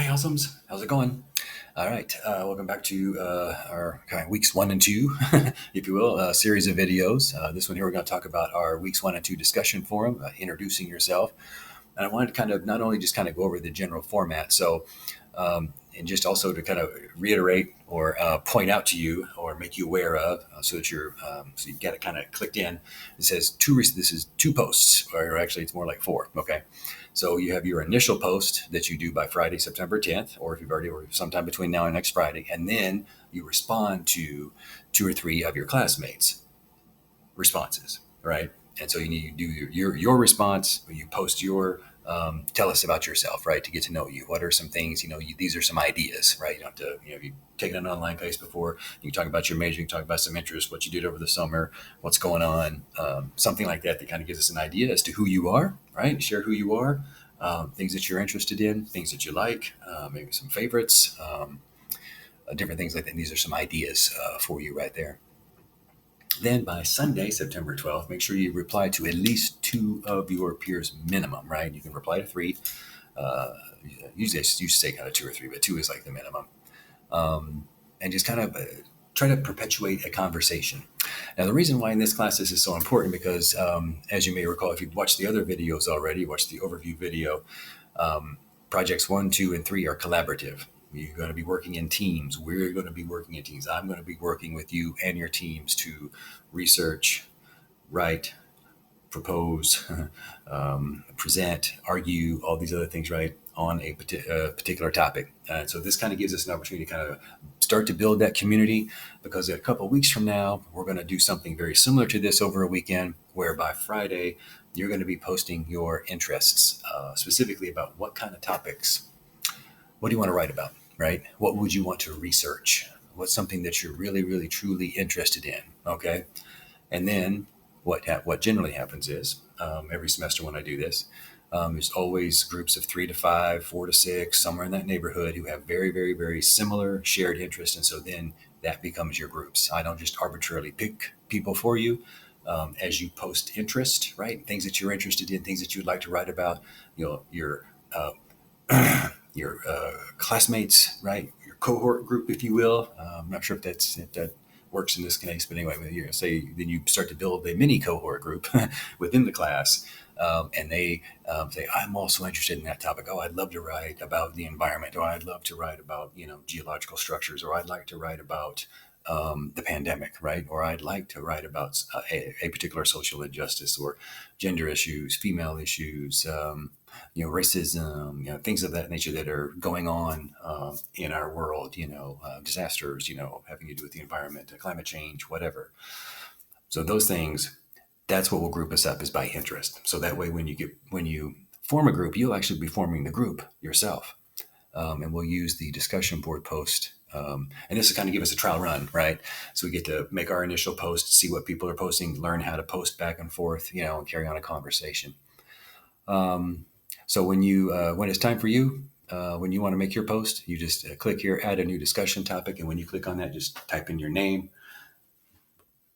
Awesomes. How's it going? All right. Welcome back to our kind of weeks 1 and 2, if you will, series of videos. This one here, we're going to talk about our weeks 1 and 2 discussion forum, introducing yourself. And I wanted to kind of not only just kind of go over the general format, and just also to kind of reiterate or point out to you or make you aware of, so that so you get it kind of clicked in. It says this is 2 posts, or actually it's more like 4. Okay. So you have your initial post that you do by Friday, September 10th, or if you've already, or sometime between now and next Friday, and then you respond to 2 or 3 of your classmates' responses, right? And so you need to do your response. You post tell us about yourself, right? To get to know you. What are some things, these are some ideas, right? You don't have to, you've taken an online class before. You can talk about your major, you can talk about some interests, what you did over the summer, what's going on, something like that kind of gives us an idea as to who you are, right? Share who you are, things that you're interested in, things that you like, maybe some favorites, different things like that. And these are some ideas for you right there. Then by Sunday, September 12th, make sure you reply to at least 2 of your peers minimum, right? You can reply to 3. Usually I used to say kind of 2 or 3, but 2 is like the minimum. And just kind of try to perpetuate a conversation. Now, the reason why in this class this is so important because, as you may recall, if you've watched the other videos already, watched the overview video, projects 1, 2, and 3 are collaborative. You're going to be working in teams. We're going to be working in teams. I'm going to be working with you and your teams to research, write, propose, present, argue, all these other things, right, on a particular topic. And so this kind of gives us an opportunity to kind of start to build that community, because a couple of weeks from now, we're going to do something very similar to this over a weekend, where by Friday, you're going to be posting your interests, specifically about what kind of topics. What do you want to write about, right? What would you want to research? What's something that you're really, really, truly interested in, okay? And then what generally happens is, every semester when I do this, there's always groups of 3 to 5, 4 to 6, somewhere in that neighborhood, who have very, very, very similar shared interests. And so then that becomes your groups. I don't just arbitrarily pick people for you. As you post interest, right? Things that you're interested in, things that you'd like to write about, your classmates, right? Your cohort group, if you will. I'm not sure if that works in this case, but anyway, then you start to build a mini cohort group within the class, and they say, I'm also interested in that topic. Oh, I'd love to write about the environment, or I'd love to write about geological structures, or I'd like to write about the pandemic, right? Or I'd like to write about a particular social injustice, or gender issues, female issues, racism, things of that nature that are going on in our world, disasters, having to do with the environment, climate change, whatever. So those things, that's what will group us up, is by interest. So that way, when you form a group, you'll actually be forming the group yourself. And we'll use the discussion board post. And this is kind of give us a trial run, right? So we get to make our initial post, see what people are posting, learn how to post back and forth, and carry on a conversation. So when it's time for you, when you want to make your post, you just click here, add a new discussion topic. And when you click on that, just type in your name,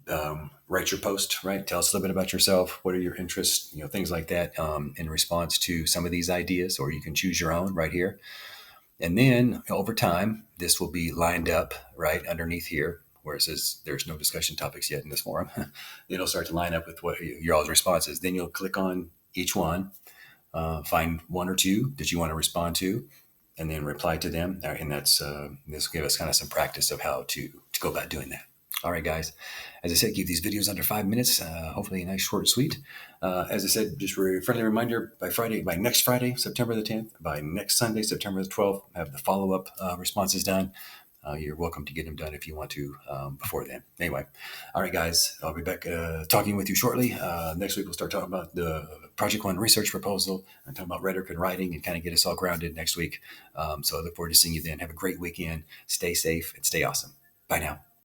write your post, right? Tell us a little bit about yourself. What are your interests? Things like that, in response to some of these ideas, or you can choose your own right here. And then over time, this will be lined up right underneath here, where it says there's no discussion topics yet in this forum. Then it'll start to line up with what your all's responses. Then you'll click on each one, find 1 or 2 that you want to respond to, and then reply to them. And this will give us kind of some practice of how to go about doing that. All right, guys. As I said, keep these videos under 5 minutes. Hopefully nice, short, and sweet. As I said, just a friendly reminder, by next Friday, September the 10th, by next Sunday, September the 12th, have the follow-up responses done. You're welcome to get them done if you want to before then. Anyway, all right, guys, I'll be back talking with you shortly. Next week, we'll start talking about the Project 1 research proposal and talking about rhetoric and writing, and kind of get us all grounded next week. So I look forward to seeing you then. Have a great weekend. Stay safe and stay awesome. Bye now.